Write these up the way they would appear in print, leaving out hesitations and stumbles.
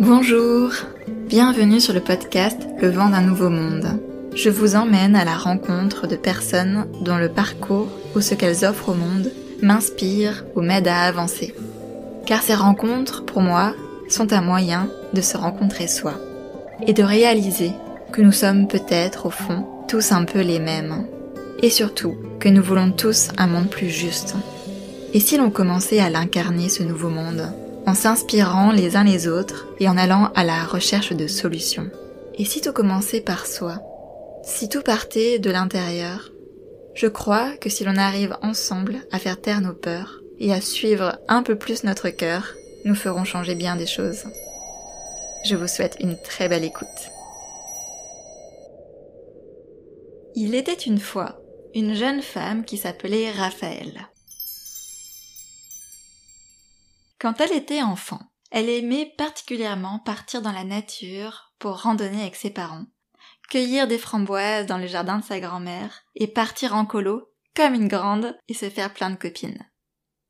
Bonjour, bienvenue sur le podcast Le vent d'un nouveau monde. Je vous emmène à la rencontre de personnes dont le parcours ou ce qu'elles offrent au monde m'inspire ou m'aide à avancer. Car ces rencontres, pour moi, sont un moyen de se rencontrer soi et de réaliser que nous sommes peut-être, au fond, tous un peu les mêmes. Et surtout, que nous voulons tous un monde plus juste. Et si l'on commençait à l'incarner, ce nouveau monde, en s'inspirant les uns les autres et en allant à la recherche de solutions? Et si tout commençait par soi? Si tout partait de l'intérieur? Je crois que si l'on arrive ensemble à faire taire nos peurs et à suivre un peu plus notre cœur, nous ferons changer bien des choses. Je vous souhaite une très belle écoute. Il était une fois une jeune femme qui s'appelait Raphaël. Quand elle était enfant, elle aimait particulièrement partir dans la nature pour randonner avec ses parents, cueillir des framboises dans le jardin de sa grand-mère et partir en colo comme une grande et se faire plein de copines.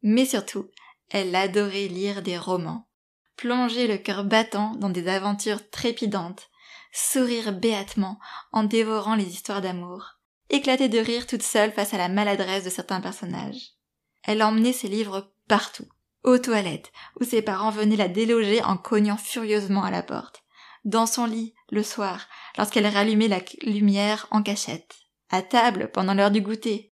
Mais surtout, elle adorait lire des romans, plonger le cœur battant dans des aventures trépidantes, sourire béatement en dévorant les histoires d'amour, éclater de rire toute seule face à la maladresse de certains personnages. Elle emmenait ses livres partout, aux toilettes, où ses parents venaient la déloger en cognant furieusement à la porte, dans son lit, le soir, lorsqu'elle rallumait la lumière en cachette, à table pendant l'heure du goûter.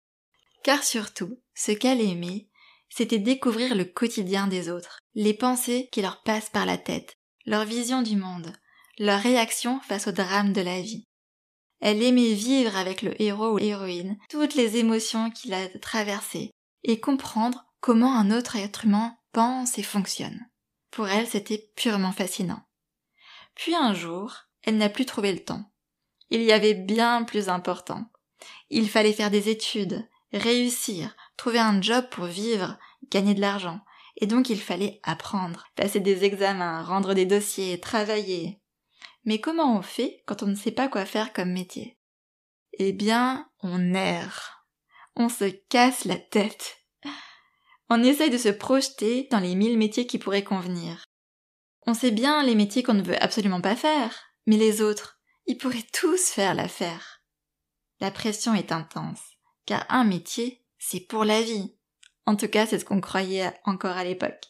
Car surtout, ce qu'elle aimait, c'était découvrir le quotidien des autres, les pensées qui leur passent par la tête, leur vision du monde, leur réaction face aux drames de la vie. Elle aimait vivre avec le héros ou l'héroïne, toutes les émotions qu'il a traversées, et comprendre comment un autre être humain pense et fonctionne. Pour elle, c'était purement fascinant. Puis un jour, elle n'a plus trouvé le temps. Il y avait bien plus important. Il fallait faire des études, réussir, trouver un job pour vivre, gagner de l'argent. Et donc il fallait apprendre, passer des examens, rendre des dossiers, travailler. Mais comment on fait quand on ne sait pas quoi faire comme métier? Eh bien, on erre. On se casse la tête. On essaye de se projeter dans les 1000 métiers qui pourraient convenir. On sait bien les métiers qu'on ne veut absolument pas faire, mais les autres, ils pourraient tous faire l'affaire. La pression est intense, car un métier, c'est pour la vie. En tout cas, c'est ce qu'on croyait encore à l'époque.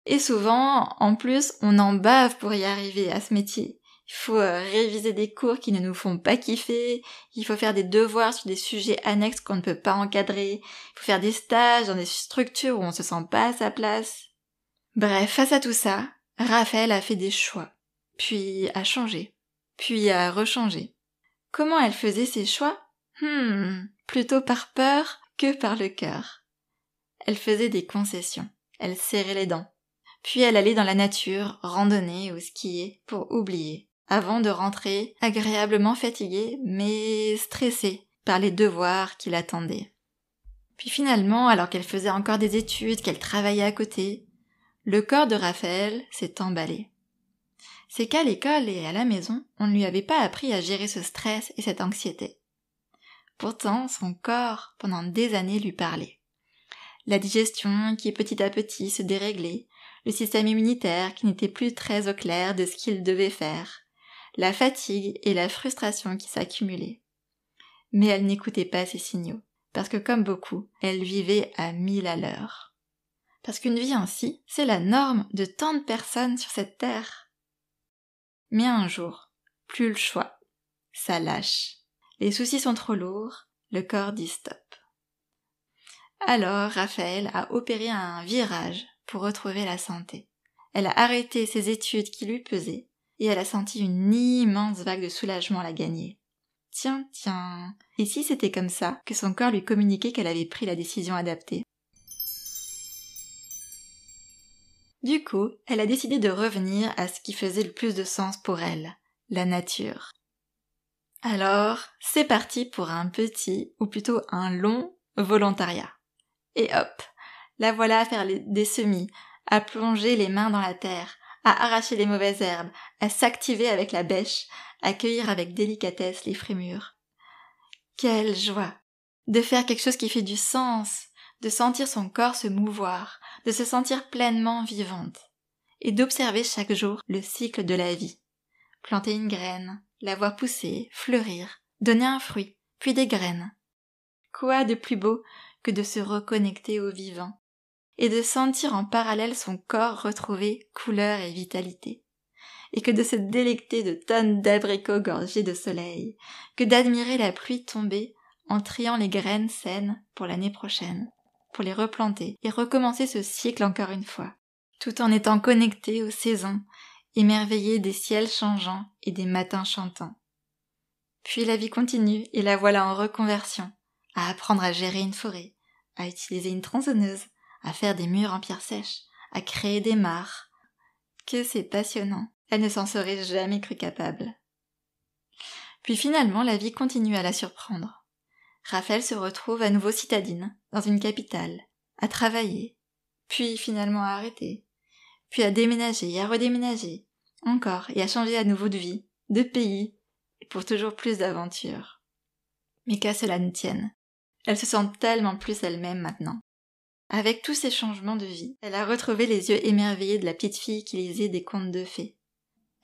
Et souvent, en plus, on en bave pour y arriver à ce métier. Il faut réviser des cours qui ne nous font pas kiffer, il faut faire des devoirs sur des sujets annexes qu'on ne peut pas encadrer, il faut faire des stages dans des structures où on se sent pas à sa place. Bref, face à tout ça, Raphaël a fait des choix, puis a changé, puis a rechangé. Comment elle faisait ses choix? Plutôt par peur que par le cœur. Elle faisait des concessions, elle serrait les dents, puis elle allait dans la nature, randonner ou skier pour oublier, avant de rentrer agréablement fatiguée mais stressée par les devoirs qui l'attendaient. Puis finalement, alors qu'elle faisait encore des études, qu'elle travaillait à côté, le corps de Raphaël s'est emballé. C'est qu'à l'école et à la maison, on ne lui avait pas appris à gérer ce stress et cette anxiété. Pourtant, son corps, pendant des années, lui parlait. La digestion qui petit à petit se déréglait, le système immunitaire qui n'était plus très au clair de ce qu'il devait faire, la fatigue et la frustration qui s'accumulaient. Mais elle n'écoutait pas ces signaux, parce que comme beaucoup, elle vivait à 1000 à l'heure. Parce qu'une vie ainsi, c'est la norme de tant de personnes sur cette terre. Mais un jour, plus le choix, ça lâche. Les soucis sont trop lourds, le corps dit stop. Alors Raphaël a opéré un virage pour retrouver la santé. Elle a arrêté ses études qui lui pesaient, et elle a senti une immense vague de soulagement la gagner. Tiens, et si c'était comme ça que son corps lui communiquait qu'elle avait pris la décision adaptée? Du coup, elle a décidé de revenir à ce qui faisait le plus de sens pour elle, la nature. Alors, c'est parti pour un petit, ou plutôt un long, volontariat. Et hop, la voilà à faire des semis, à plonger les mains dans la terre, à arracher les mauvaises herbes, à s'activer avec la bêche, à cueillir avec délicatesse les frémures. Quelle joie de faire quelque chose qui fait du sens, de sentir son corps se mouvoir, de se sentir pleinement vivante. et d'observer chaque jour le cycle de la vie. Planter une graine, la voir pousser, fleurir, donner un fruit, puis des graines. Quoi de plus beau que de se reconnecter au vivant et de sentir en parallèle son corps retrouver couleur et vitalité, et que de se délecter de tonnes d'abricots gorgés de soleil, que d'admirer la pluie tomber en triant les graines saines pour l'année prochaine, pour les replanter et recommencer ce cycle encore une fois, tout en étant connecté aux saisons, émerveillé des ciels changeants et des matins chantants. Puis la vie continue et la voilà en reconversion, à apprendre à gérer une forêt, à utiliser une tronçonneuse, à faire des murs en pierre sèche, à créer des mares. Que c'est passionnant, elle ne s'en serait jamais crue capable. Puis finalement, la vie continue à la surprendre. Raphaël se retrouve à nouveau citadine, dans une capitale, à travailler, puis finalement à arrêter, puis à déménager et à redéménager, encore et à changer à nouveau de vie, de pays, et pour toujours plus d'aventures. Mais qu'à cela ne tienne, elle se sent tellement plus elle-même maintenant. Avec tous ces changements de vie, elle a retrouvé les yeux émerveillés de la petite fille qui lisait des contes de fées.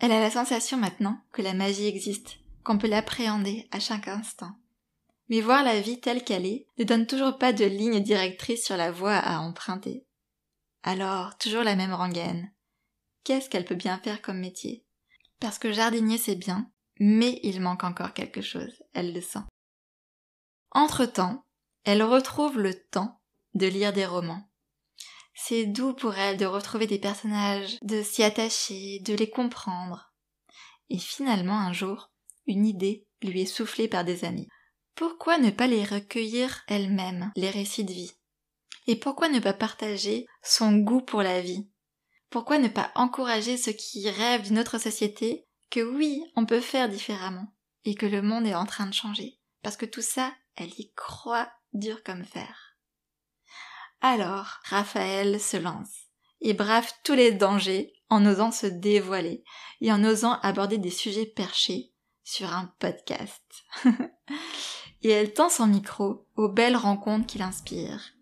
Elle a la sensation maintenant que la magie existe, qu'on peut l'appréhender à chaque instant. Mais voir la vie telle qu'elle est ne donne toujours pas de ligne directrice sur la voie à emprunter. Alors, toujours la même rengaine. Qu'est-ce qu'elle peut bien faire comme métier? Parce que jardinier c'est bien, mais il manque encore quelque chose, elle le sent. Entre-temps, elle retrouve le temps de lire des romans. C'est doux pour elle de retrouver des personnages, de s'y attacher, de les comprendre. Et finalement, un jour, une idée lui est soufflée par des amis. Pourquoi ne pas les recueillir elle-même, les récits de vie? Et pourquoi ne pas partager son goût pour la vie? Pourquoi ne pas encourager ceux qui rêvent d'une autre société, que oui, on peut faire différemment, et que le monde est en train de changer? Parce que tout ça, elle y croit dur comme fer. Alors, Raphaël se lance, et brave tous les dangers en osant se dévoiler, et en osant aborder des sujets perchés sur un podcast. Et elle tend son micro aux belles rencontres qui l'inspirent.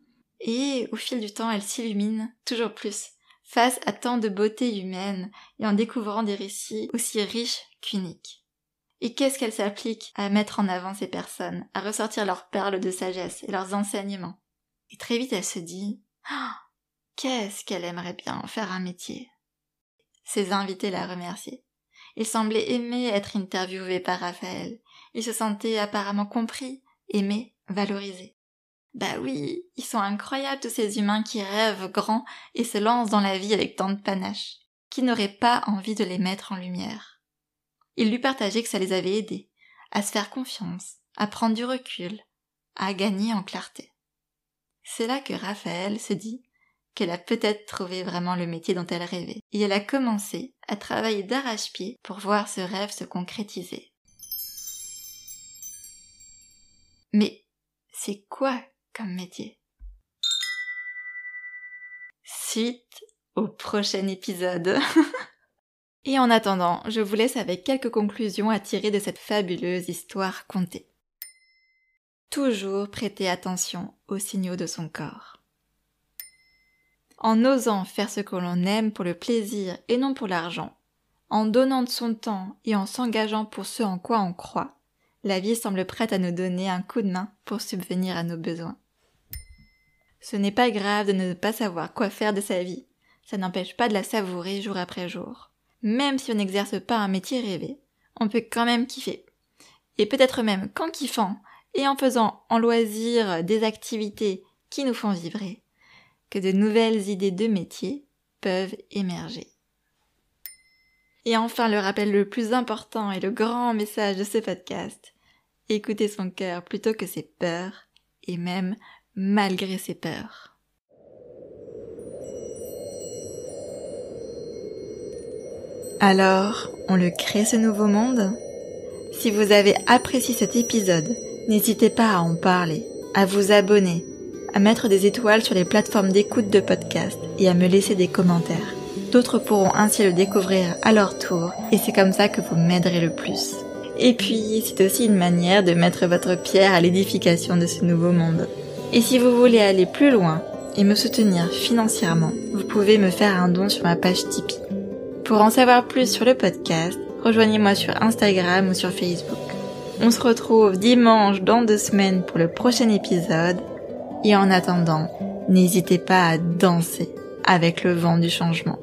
Et au fil du temps, elle s'illumine toujours plus, face à tant de beauté humaine, et en découvrant des récits aussi riches qu'uniques. Et qu'est-ce qu'elle s'applique à mettre en avant ces personnes, à ressortir leurs perles de sagesse et leurs enseignements. Et très vite, elle se dit « Qu'est-ce qu'elle aimerait bien en faire un métier ?» Ses invités la remerciaient. Ils semblaient aimer être interviewés par Raphaël. Ils se sentaient apparemment compris, aimés, valorisés. Bah oui, ils sont incroyables tous ces humains qui rêvent grand et se lancent dans la vie avec tant de panache. Qui n'aurait pas envie de les mettre en lumière? Ils lui partageaient que ça les avait aidés, à se faire confiance, à prendre du recul, à gagner en clarté. C'est là que Raphaël se dit qu'elle a peut-être trouvé vraiment le métier dont elle rêvait, et elle a commencé à travailler d'arrache-pied pour voir ce rêve se concrétiser. Mais c'est quoi comme métier? Suite au prochain épisode. Et en attendant, je vous laisse avec quelques conclusions à tirer de cette fabuleuse histoire contée. Toujours prêter attention aux signaux de son corps. En osant faire ce que l'on aime pour le plaisir et non pour l'argent, en donnant de son temps et en s'engageant pour ce en quoi on croit, la vie semble prête à nous donner un coup de main pour subvenir à nos besoins. Ce n'est pas grave de ne pas savoir quoi faire de sa vie, ça n'empêche pas de la savourer jour après jour. Même si on n'exerce pas un métier rêvé, on peut quand même kiffer. Et peut-être même qu'en kiffant, et en faisant en loisir des activités qui nous font vibrer, que de nouvelles idées de métier peuvent émerger. Et enfin, le rappel le plus important et le grand message de ce podcast, écouter son cœur plutôt que ses peurs, et même malgré ses peurs. Alors, on le crée ce nouveau monde ? Si vous avez apprécié cet épisode, n'hésitez pas à en parler, à vous abonner, à mettre des étoiles sur les plateformes d'écoute de podcast et à me laisser des commentaires. D'autres pourront ainsi le découvrir à leur tour et c'est comme ça que vous m'aiderez le plus. Et puis, c'est aussi une manière de mettre votre pierre à l'édification de ce nouveau monde. Et si vous voulez aller plus loin et me soutenir financièrement, vous pouvez me faire un don sur ma page Tipeee. Pour en savoir plus sur le podcast, rejoignez-moi sur Instagram ou sur Facebook. On se retrouve dimanche dans 2 semaines pour le prochain épisode. Et en attendant, n'hésitez pas à danser avec le vent du changement.